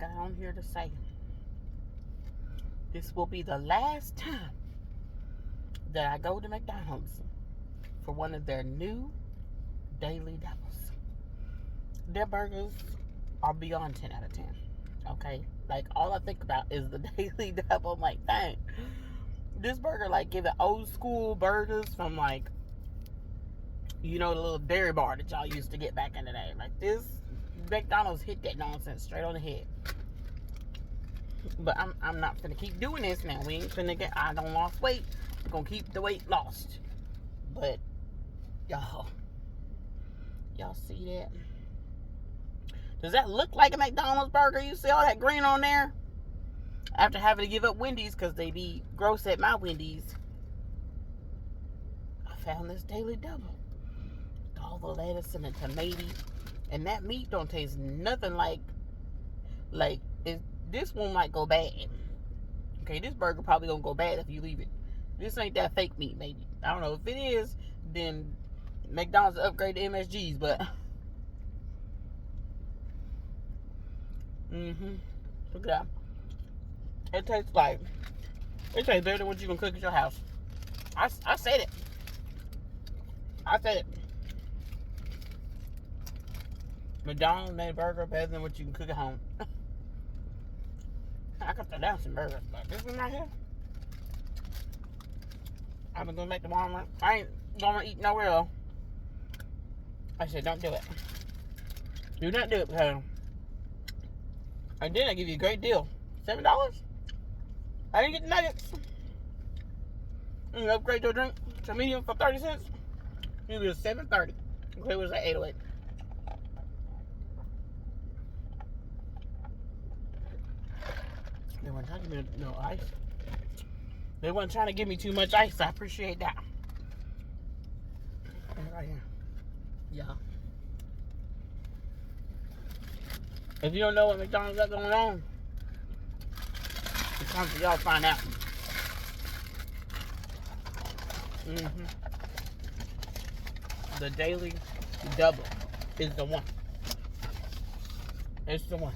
got on here to say this will be the last time that I go to McDonald's for one of their new daily doubles. Their burgers are beyond 10 out of 10. Okay? Like, all I think about is the daily double. I'm like, dang. This burger, like, give it old school burgers from, like, you know, the little dairy bar that y'all used to get back in the day. Like, this McDonald's hit that nonsense straight on the head. But I'm not finna keep doing this now. We ain't finna get, I don't lost weight. We're gonna keep the weight lost. But, y'all see that? Does that look like a McDonald's burger? You see all that green on there? After having to give up Wendy's because they be gross at my Wendy's, I found this daily double. All the lettuce and the tomato. And that meat don't taste nothing like this one might go bad. Okay, this burger probably gonna go bad if you leave it. This ain't that fake meat, maybe. I don't know. If it is, then McDonald's upgrade to MSGs, but look at that. It tastes better than what you can cook at your house. I said it. McDonald's made a burger better than what you can cook at home. I could throw down some burgers, but this one right here, I've been going back to Walmart. I ain't gonna eat nowhere else. I said, don't do it. Do not do it, because and then I give you a great deal. $7? I didn't get the nuggets. You upgrade your drink to medium for 30 cents. It was $7.30. Okay, it was at 808. They weren't trying to give me no ice. They weren't trying to give me too much ice. I appreciate that. Right here. Yeah. If you don't know what McDonald's got going on, it's time for y'all to find out. The daily double is the one. It's the one.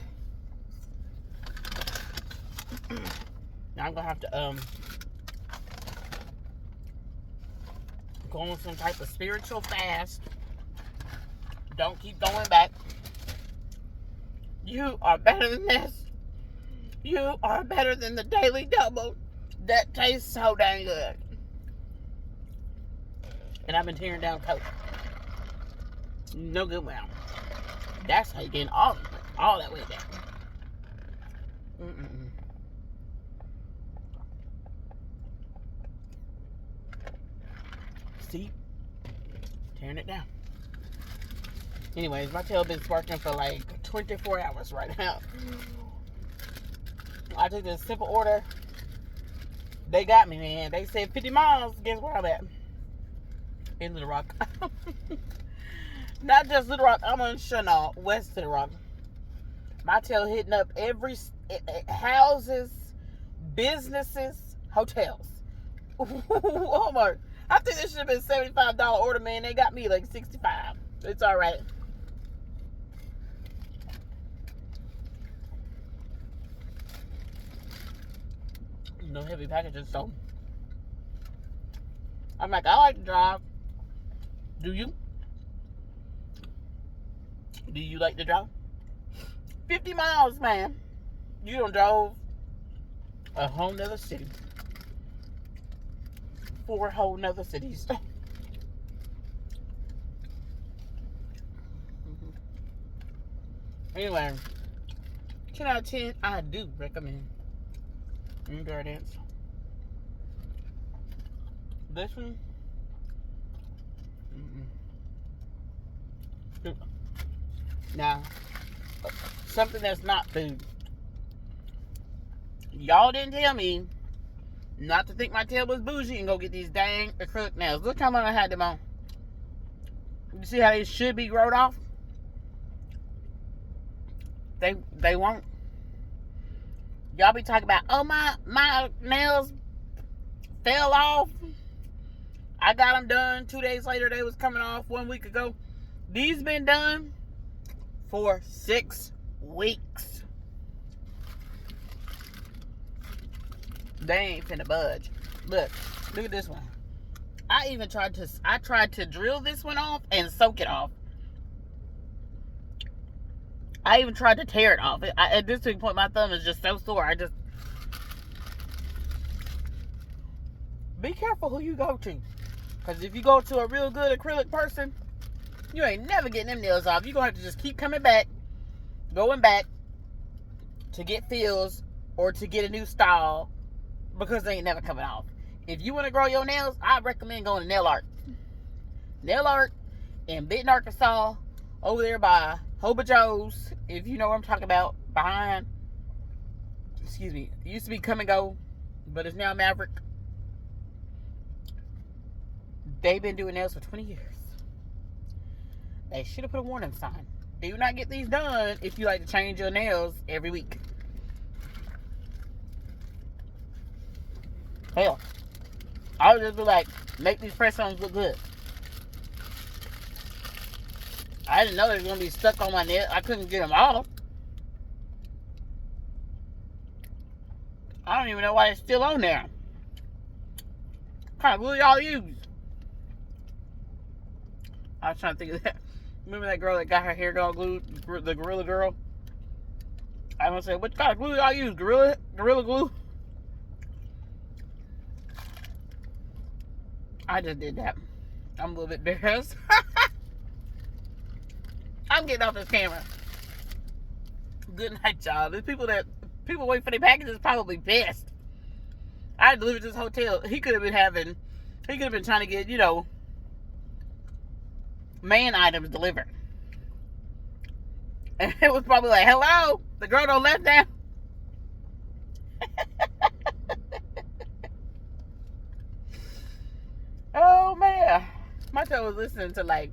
Now I'm gonna have to go on some type of spiritual fast. Don't keep going back. You are better than this. You are better than the daily double that tastes so dang good. And I've been tearing down Coke. No good well. That's how you get all that way down. See? Tearing it down. Anyways, my tail been working for like 24 hours right now. I took this simple order. They got me, man. They said 50 miles. Guess where I'm at? In Little Rock. Not just Little Rock. I'm in Chanel, West Little Rock. My tail hitting up every houses, businesses, hotels. Oh my! I think this should have been $75 order, man. They got me like $65. It's all right. No heavy packages, so I'm like, I like to drive. Do you? Do you like to drive? 50 miles, man. You done drove a whole nother city. 4 whole nother cities. Anyway, 10 out of 10, I do recommend ingredients. This one, now, something that's not food. Y'all didn't tell me not to think my tail was bougie and go get these dang acrylic nails. Look how long I had them on. You see how they should be growed off? They won't. Y'all be talking about, oh, my nails fell off. I got them done 2 days later. They was coming off 1 week ago. These been done for 6 weeks. They ain't finna budge. Look at this one. I tried to drill this one off and soak it off. I even tried to tear it off. At this point, my thumb is just so sore. Be careful who you go to. Because if you go to a real good acrylic person, you ain't never getting them nails off. You're going to have to just keep going back to get fills or to get a new style because they ain't never coming off. If you want to grow your nails, I recommend going to Nail Art. Nail Art in Benton, Arkansas, over there by Hoba Joe's, if you know what I'm talking about, behind, it used to be Come and Go, but it's now Maverick. They've been doing nails for 20 years. They should have put a warning sign. Do not get these done if you like to change your nails every week. Hell, I would just be like, make these press-ons look good. I didn't know they were going to be stuck on my nail. I couldn't get them off. I don't even know why it's still on there. What kind of glue y'all use? I was trying to think of that. Remember that girl that got her hair all glued? The Gorilla Girl? I was going to say, what kind of glue y'all use? Gorilla Glue? I just did that. I'm a little bit embarrassed. I'm getting off this camera. Good night, y'all. There's people wait for their packages probably pissed. I delivered to this hotel. He could have been trying to get, man items delivered. And it was probably like, hello, the girl don't let down. Oh man. My child was listening to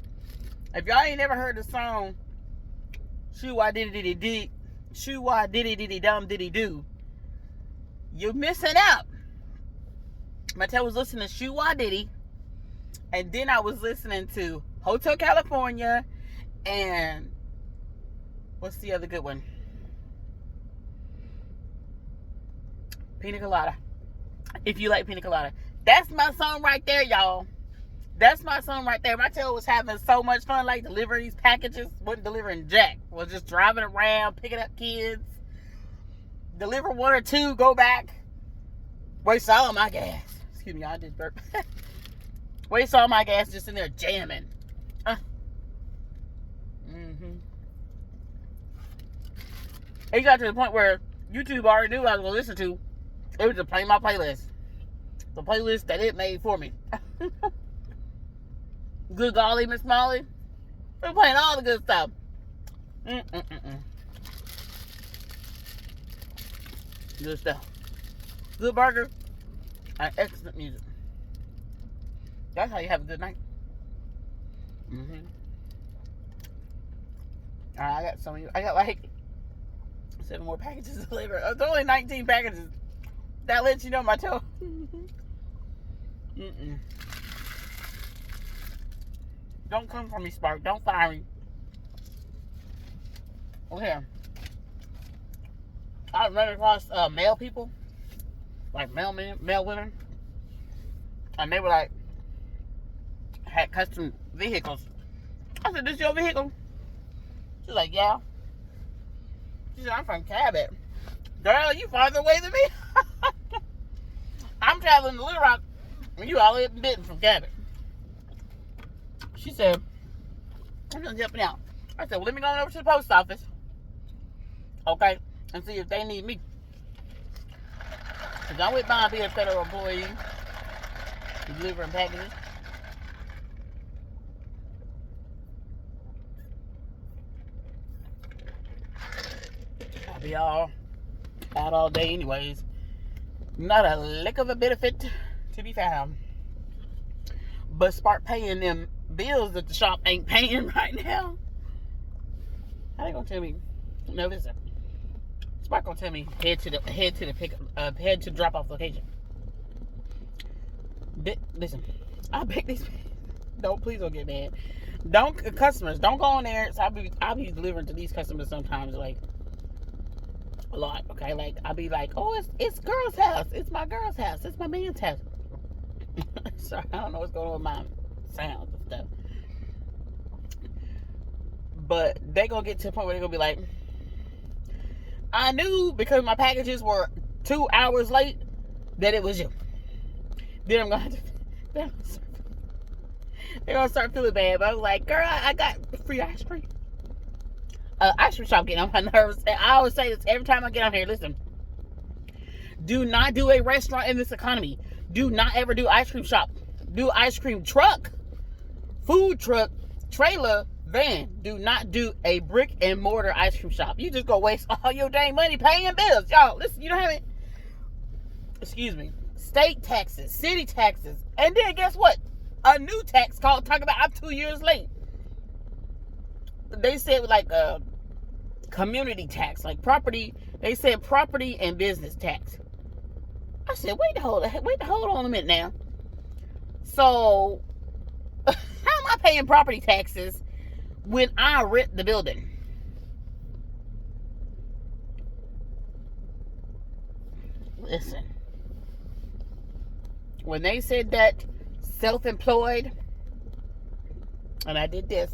if y'all ain't never heard the song Shoo Wah Diddy Diddy Dee, Shoo Wah Diddy Diddy Dum Diddy Do, you're missing out. My child was listening to Shoo Wah Diddy, and then I was listening to Hotel California, and what's the other good one? Pina Colada. If you like Pina Colada. That's my song right there, y'all. That's my song right there. My tail was having so much fun, delivering these packages. Wasn't delivering jack. Was just driving around, picking up kids. Deliver one or two, go back. Waste all my gas. Excuse me, I did burp. Waste all my gas just in there jamming. It got to the point where YouTube already knew what I was going to listen to. It was just playing my playlist. The playlist that it made for me. Good golly, Miss Molly. We're playing all the good stuff. Good stuff. Good burger. And excellent music. That's how you have a good night. Alright, I got 7 more packages to deliver. It's only 19 packages. That lets you know my toe. Don't come for me, Spark. Don't fire me. Okay. I run across male people, male women, and they were had custom vehicles. I said, "This your vehicle?" She's like, "Yeah." She said, "I'm from Cabot." Girl, you farther away than me. I'm traveling to Little Rock, and you all in Benton from Cabot. She said, "I'm just helping out." I said, "Well, let me go on over to the post office, okay, and see if they need me. Because I wouldn't mind being a federal employee, delivering packages." I'll be out all day anyways. Not a lick of a benefit to be found. But Spark paying them bills that the shop ain't paying right now. How they gonna tell me? No, listen. Spark gonna tell me head to the drop off location. Listen, I beg these. Please don't get mad. Customers don't go on there. So I'll be delivering to these customers sometimes. a lot. Okay, like I'll be like, oh, it's girl's house. It's my girl's house. It's my man's house. So I don't know what's going on with my sounds and stuff. But they gonna get to the point where they gonna be like, I knew because my packages were 2 hours late that it was you. Then I'm gonna have to, they're gonna start feeling bad. But I was like, girl, I got free ice cream. Ice cream shop getting on my nerves. And I always say this every time I get on here. Listen, do not do a restaurant in this economy. Do not ever do ice cream shop. Do ice cream truck, food truck, trailer, van. Do not do a brick and mortar ice cream shop. You just go waste all your dang money paying bills. Y'all, listen, you don't have it. Excuse me. State taxes, city taxes, and then guess what? A new tax called talking about I'm 2 years late. They said like a community tax, like property. They said property and business tax. I said, hold on a minute now. So, how am I paying property taxes when I rent the building? Listen, when they said that self-employed, and I did this,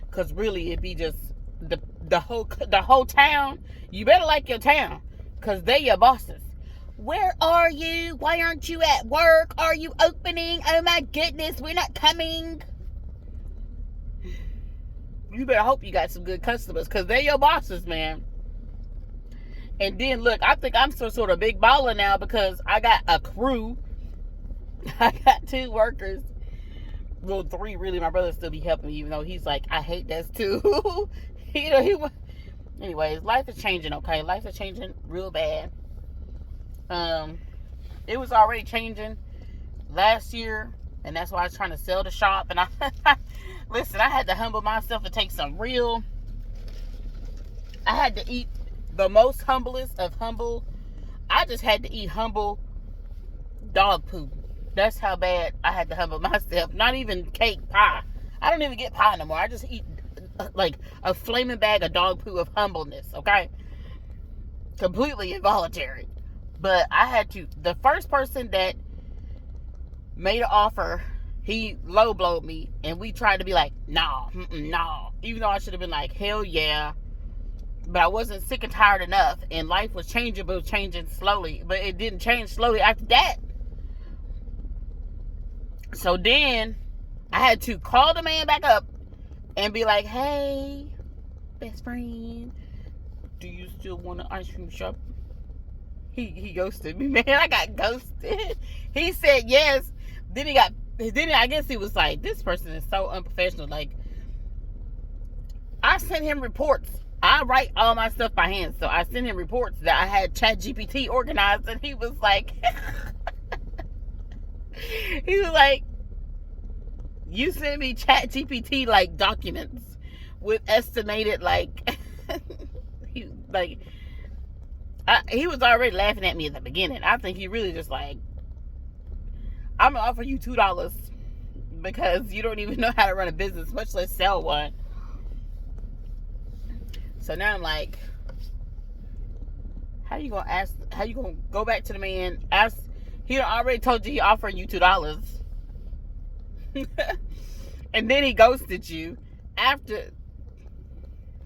because really it'd be just the whole town. You better like your town, because they your bosses. Where are you? Why aren't you at work? Are you opening? Oh my goodness, we're not coming. You better hope you got some good customers, because they're your bosses, man. And then look, I think I'm some sort of big baller now because I got a crew. I got 2 workers. Well, 3 really. My brother still be helping me, even though he's like, I hate that too. Anyways, life is changing, okay? Life is changing real bad. It was already changing last year, and that's why I was trying to sell the shop. And listen, I had to humble myself to take some real. I had to eat the most humblest of humble. I just had to eat humble dog poop. That's how bad I had to humble myself. Not even cake, pie. I don't even get pie no more. I just eat like a flaming bag of dog poo of humbleness, okay? Completely involuntary. But I had to, the first person that made an offer, he low blowed me, and we tried to be like, nah. Even though I should have been like, hell yeah. But I wasn't sick and tired enough, and life was changing, but it was changing slowly. But it didn't change slowly after that. So then I had to call the man back up and be like, hey, best friend, do you still want an ice cream shop? He ghosted me, man. I got ghosted. He said yes. Then I guess he was like, this person is so unprofessional. Like, I sent him reports. I write all my stuff by hand. So I sent him reports that I had ChatGPT organized, and he was like, you sent me ChatGPT like documents with estimated like, he was already laughing at me at the beginning. I think he really just like, I'm gonna offer you $2 because you don't even know how to run a business, much less sell one. So now I'm like, how you gonna go back to the man? Ask, he already told you he offering you $2. And then he ghosted you after.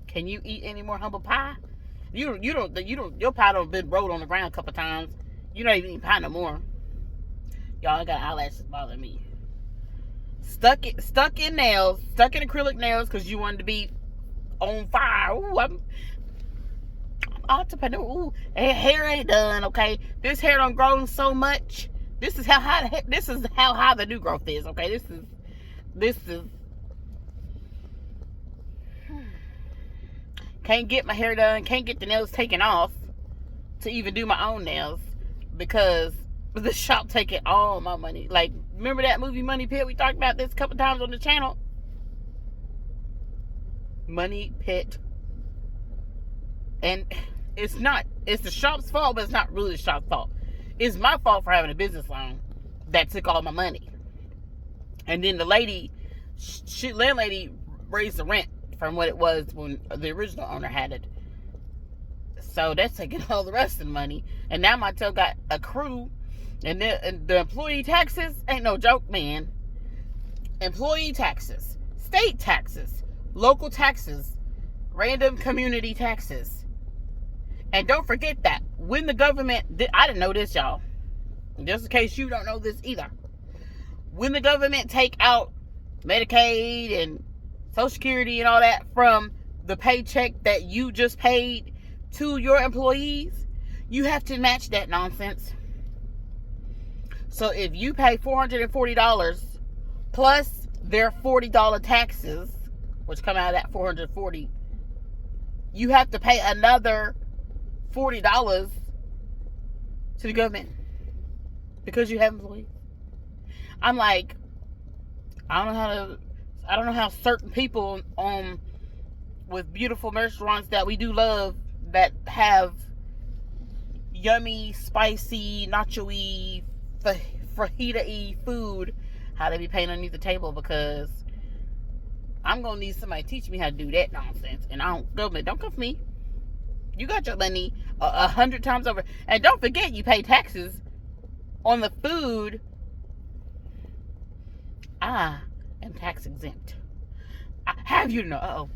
Can you eat any more humble pie? You don't, your pie done been rolled on the ground a couple times. You don't even eat pie no more. Y'all, I got eyelashes bothering me. Stuck in nails, stuck in acrylic nails because you wanted to be on fire. Ooh, I'm entrepreneur. Ooh, hair ain't done, okay? This hair done grown so much. This is how high the new growth is, okay? This is can't get my hair done, can't get the nails taken off to even do my own nails because the shop taking all my money. Like, remember that movie Money Pit? We talked about this a couple times on the channel. Money Pit. And it's the shop's fault, but it's not really the shop's fault. It's my fault for having a business loan that took all my money. And then the landlady raised the rent from what it was when the original owner had it. So that's taking all the rest of the money. And now my tail got accrued. And the employee taxes ain't no joke, man. Employee taxes, state taxes, local taxes, random community taxes. And don't forget that when the government, I didn't know this, y'all, just in case you don't know this either, when the government take out Medicaid and Social Security and all that from the paycheck that you just paid to your employees, you have to match that nonsense. So if you pay $440 plus their $40 taxes, which come out of that $440, you have to pay another $40 to the government because you have employees. I'm like, I don't know how certain people with beautiful restaurants that we do love that have yummy, spicy, nacho-y, fajita-y food, how they be paying underneath the table, because I'm gonna need somebody to teach me how to do that nonsense. And government, don't come for me. You got your money 100 times over. And don't forget, you pay taxes on the food. I am tax exempt. I have you to know.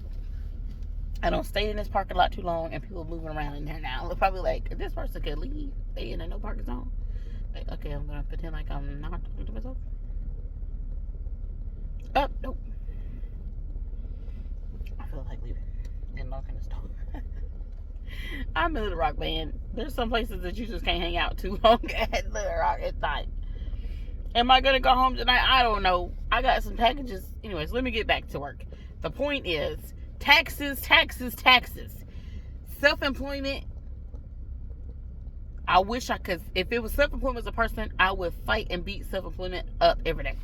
I don't stay in this parking lot too long, and people moving around in there now. They're probably like, this person could leave. They in a no parking zone. Like, okay, I'm gonna pretend like I'm not talking to myself. Oh, nope. I feel like leaving and locking this door. I'm in Little Rock, man. There's some places that you just can't hang out too long at Little Rock at night. Am I gonna go home tonight? I don't know. I got some packages. Anyways, let me get back to work. The point is, taxes. Self-employment. I wish I could. If it was self-employment as a person, I would fight and beat self-employment up every day.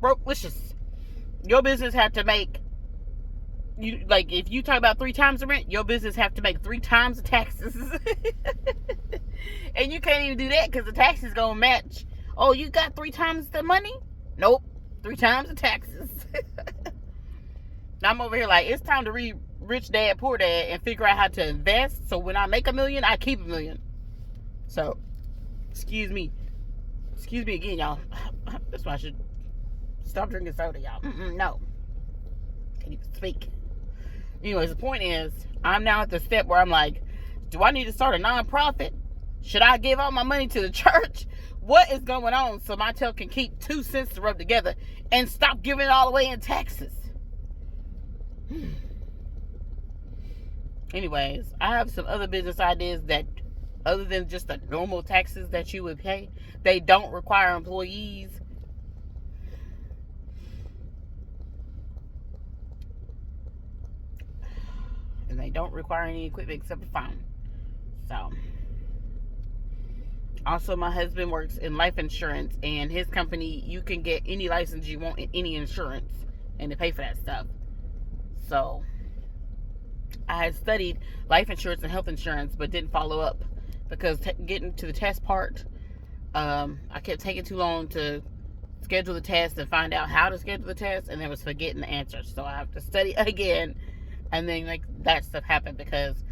Brokelicious. Your business have to make, you like, if you talk about 3 times the rent, your business have to make 3 times the taxes. And you can't even do that because the taxes gonna match. Oh, you got 3 times the money? Nope, 3 times the taxes. I'm over here like, it's time to read Rich Dad Poor Dad and figure out how to invest, so when I make $1 million, I keep $1 million. So, excuse me again, y'all. That's why I should stop drinking soda, y'all. No, can you speak? Anyways, the point is, I'm now at the step where I'm like, do I need to start a non-profit? Should I give all my money to the church? What is going on so my tail can keep 2 cents to rub together and stop giving it all away in taxes? Anyways, I have some other business ideas that, other than just the normal taxes that you would pay, they don't require employees. And they don't require any equipment except for phone. So, also my husband works in life insurance, and his company, you can get any license you want in any insurance, and they pay for that stuff. So, I had studied life insurance and health insurance, but didn't follow up because getting to the test part, I kept taking too long to schedule the test and find out how to schedule the test, and then was forgetting the answers. So I have to study again, and then like that stuff happened because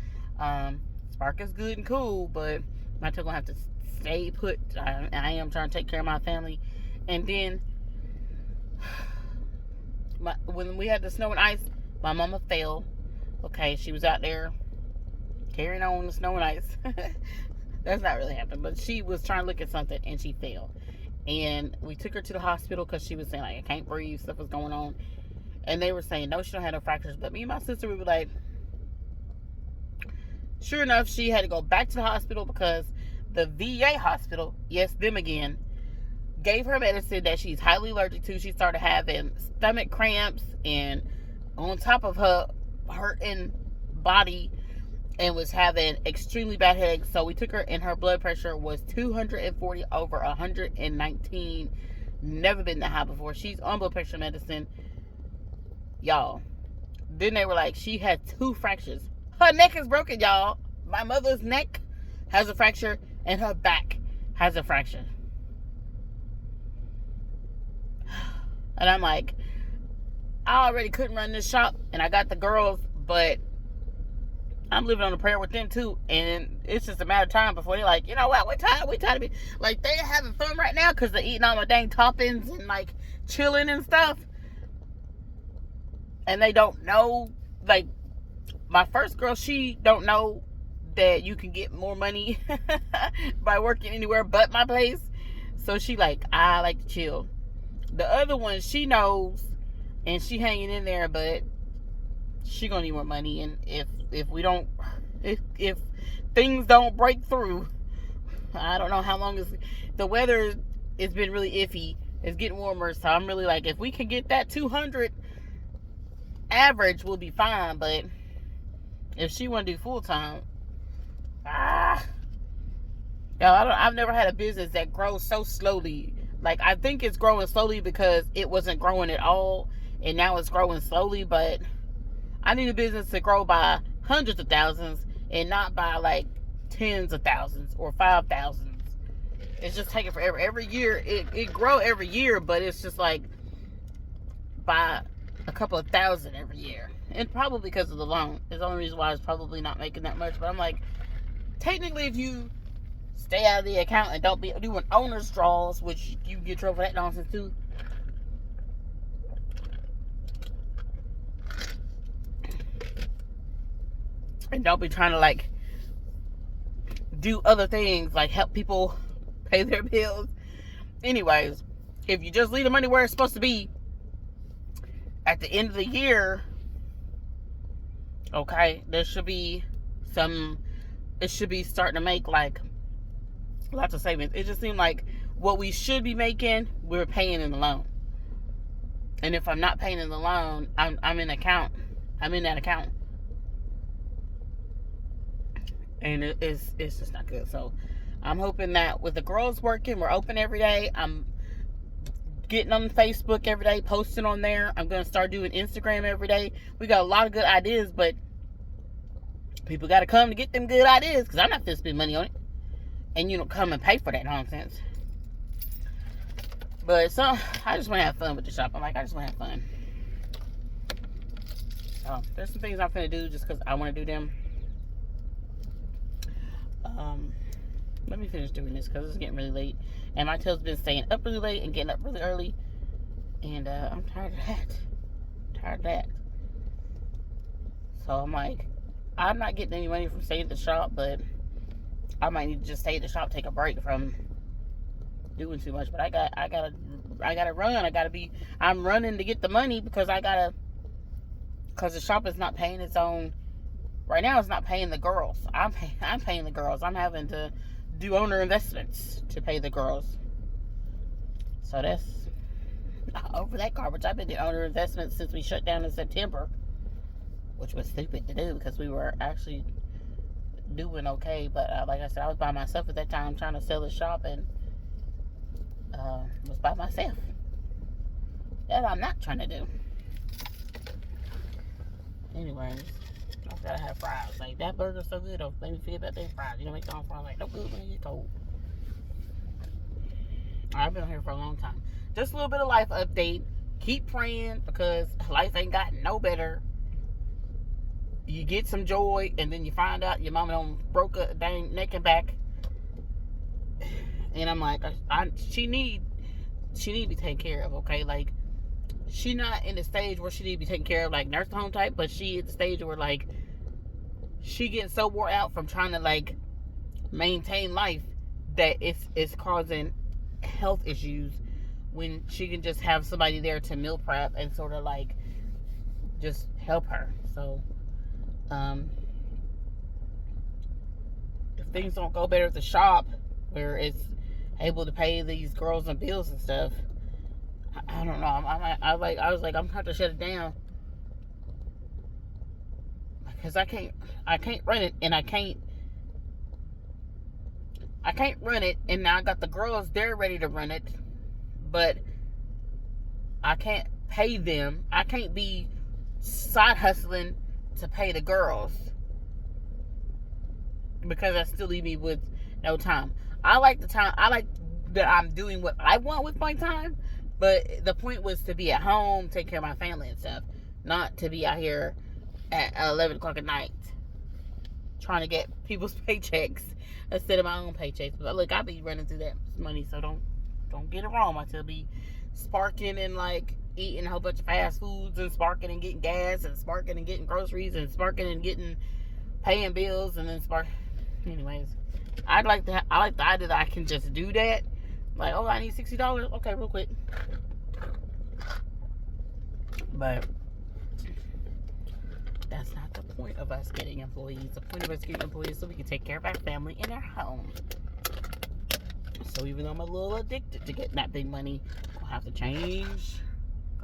Spark is good and cool, but my tail gonna have to stay put. I am trying to take care of my family, and then when we had the snow and ice, my mama fell. Okay, she was out there carrying on the snow and ice. That's not really happened, but she was trying to look at something and she fell. And we took her to the hospital because she was saying, like, I can't breathe, stuff was going on. And they were saying, no, she don't have no fractures. But me and my sister, we were like, sure enough, she had to go back to the hospital because the VA hospital, yes, them again, gave her medicine that she's highly allergic to. She started having stomach cramps, and on top of her hurting body, and was having extremely bad headaches. So we took her, and her blood pressure was 240 over 119. Never been that high before. She's on blood pressure medicine, y'all. Then they were like, she had 2 fractures. Her neck is broken, y'all. My mother's neck has a fracture, and her back has a fracture. And I'm like, I already couldn't run this shop, and I got the girls, but I'm living on a prayer with them too, and it's just a matter of time before they're like, you know what, we tired of be like, they having fun right now because they're eating all my dang toppings and like chilling and stuff, and they don't know. Like, my first girl, she don't know that you can get more money by working anywhere but my place, so she like, I like to chill. The other one, she knows, and she hanging in there, but she gonna need more money, and if we don't, if things don't break through, I don't know how long the weather has been really iffy. It's getting warmer, so I'm really like, if we can get that 200 average, we'll be fine. But if she want to do full time, I've never had a business that grows so slowly. Like, I think it's growing slowly because it wasn't growing at all, and now it's growing slowly. But I need a business to grow by hundreds of thousands and not by like tens of thousands or 5,000s. It's just taking forever. Every year, it grow every year, but it's just like by a couple of thousand every year. And probably because of the loan. It's the only reason why it's probably not making that much. But I'm like, technically, if you stay out of the account and don't be doing owner's draws, which you get trouble for that nonsense too. And don't be trying to like do other things like help people pay their bills. Anyways, if you just leave the money where it's supposed to be at the end of the year, okay, there should be it should be starting to make like lots of savings. It just seemed like what we should be making, we're paying in the loan. And if I'm not paying in the loan, I'm in that account. And it's just not good. So I'm hoping that with the girls working, we're open every day. I'm getting on Facebook every day, posting on there. I'm going to start doing Instagram every day. We got a lot of good ideas, but people got to come to get them good ideas, because I'm not going to spend money on it. And you don't come and pay for that nonsense. But so I just want to have fun with the shop. I just want to have fun. There's some things I'm going to do just because I want to do them. Let me finish doing this because it's getting really late. And my tail's been staying up really late and getting up really early. And I'm tired of that. So I'm like, I'm not getting any money from staying at the shop, but I might need to just stay at the shop, take a break from doing too much. But I gotta run. I'm running to get the money because because the shop is not paying its own. Right now, it's not paying the girls. I'm paying the girls. I'm having to do owner investments to pay the girls. So that's over that garbage. I've been doing owner investments since we shut down in September, which was stupid to do because we were actually doing okay. But like I said, I was by myself at that time trying to sell the shop, and was by myself. That I'm not trying to do. Anyways, I gotta have fries. Like, that burger's so good, though. Let me feel about that fries. You know, McDonald's fries, like, no good when you get cold. I've been here for a long time. Just a little bit of life update. Keep praying, because life ain't gotten no better. You get some joy, and then you find out your mama done broke a dang neck and back. And I'm like, she need to be taken care of, okay? Like, she not in the stage where she need to be taken care of, like nursing home type, but she at the stage where, like, she getting so wore out from trying to, like, maintain life that it's causing health issues, when she can just have somebody there to meal prep and sort of, like, just help her. So if things don't go better at the shop, where it's able to pay these girls and bills and stuff, I don't know. I was like, I'm gonna have to shut it down, because I can't run it, and I can't run it, and now I got the girls, they're ready to run it, but I can't pay them. I can't be side hustling to pay the girls, because that still leave me with no time. I like that I'm doing what I want with my time, But the point was to be at home, take care of my family and stuff, not to be out here at 11 o'clock at night trying to get people's paychecks instead of my own paychecks. But look, I be running through that money, so don't get it wrong. I still be sparking and like eating a whole bunch of fast foods and sparking and getting gas and sparking and getting groceries and sparking and getting paying bills and then spark. Anyways, I like the idea that I can just do that. Like, oh, I need $60. Okay, real quick. But that's not the point of us getting employees. The point of us getting employees is so we can take care of our family in our home. So even though I'm a little addicted to getting that big money, I'll have to change.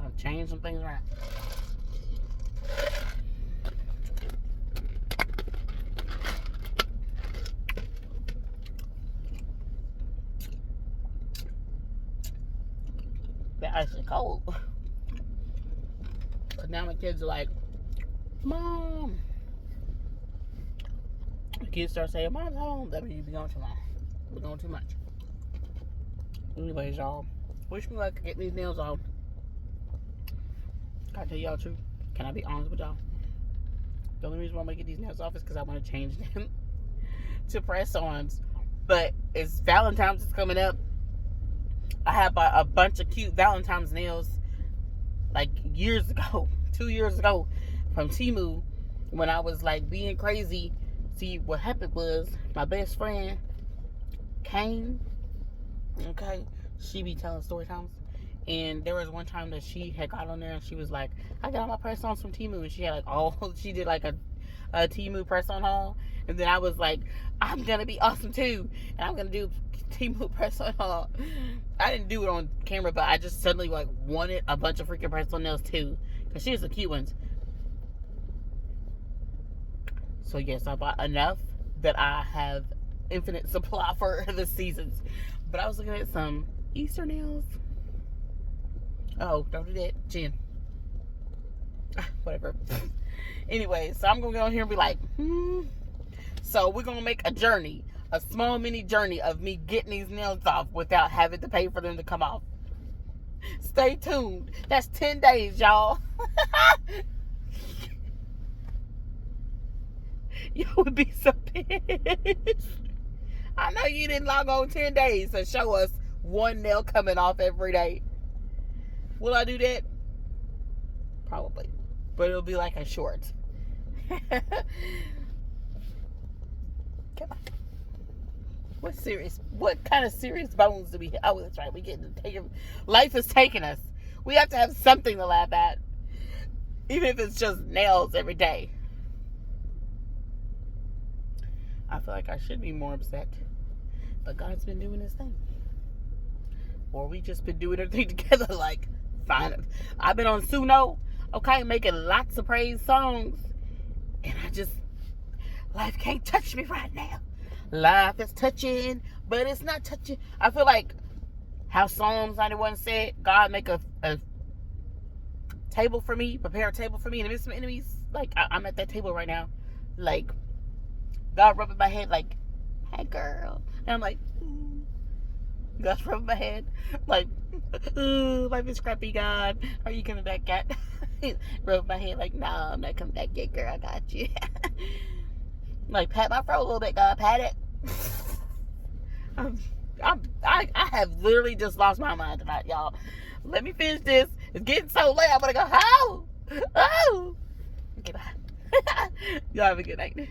I'll change some things around. That ice is cold. But now my kids are like, Mom. The kids start saying, Mom's home. That means you be going too long. We're going too much. Anyways, y'all, wish me luck getting these nails off. Can I tell y'all the truth? Can I be honest with y'all? The only reason why I'm gonna get these nails off is because I want to change them to press-ons. But it's Valentine's is coming up. I had bought a bunch of cute Valentine's nails like years ago, 2 years ago, from Temu when I was like being crazy. See, what happened was my best friend came. Okay, she be telling story times, and there was one time that she had got on there and she was like, I got my press ons from Temu, and she had like she did like a Temu press on haul, and then I was like, I'm gonna be awesome too, and I'm gonna do Temu press on haul. I didn't do it on camera, but I just suddenly like wanted a bunch of freaking press on nails too, because she has the cute ones. So yes, I bought enough that I have infinite supply for the seasons. But I was looking at some Easter nails. Oh, don't do that, Jen. Whatever. Anyway, so I'm gonna go on here and be like, So we're gonna make a journey, a small mini journey of me getting these nails off without having to pay for them to come off. Stay tuned. That's 10 days, y'all. You would be so pissed. I know you didn't log on 10 days to show us one nail coming off every day. Will I do that? Probably. But it'll be like a short. Come on. What kind of serious bones do we have? Oh, that's right. Life is taking us. We have to have something to laugh at. Even if it's just nails every day. I feel like I should be more upset. But God's been doing his thing. Or we just been doing everything together. Like, fine. I've been on Suno, okay, making lots of praise songs. And life can't touch me right now. Life is touching, but it's not touching. I feel like how Psalms 91 said, God make a table for me, prepare a table for me in the midst of my enemies. Like, I'm at that table right now. Like, God rubbing my head like, hey girl. And I'm like, God's rubbing my head like, life is crappy, God. Are you coming back, cat? Rubbing my head like, nah, I'm not coming back yet, girl. I got you. Like, pat my throat a little bit, God. Pat it. I have literally just lost my mind tonight, y'all. Let me finish this. It's getting so late. I'm gonna go, oh. Okay, bye. Y'all have a good night.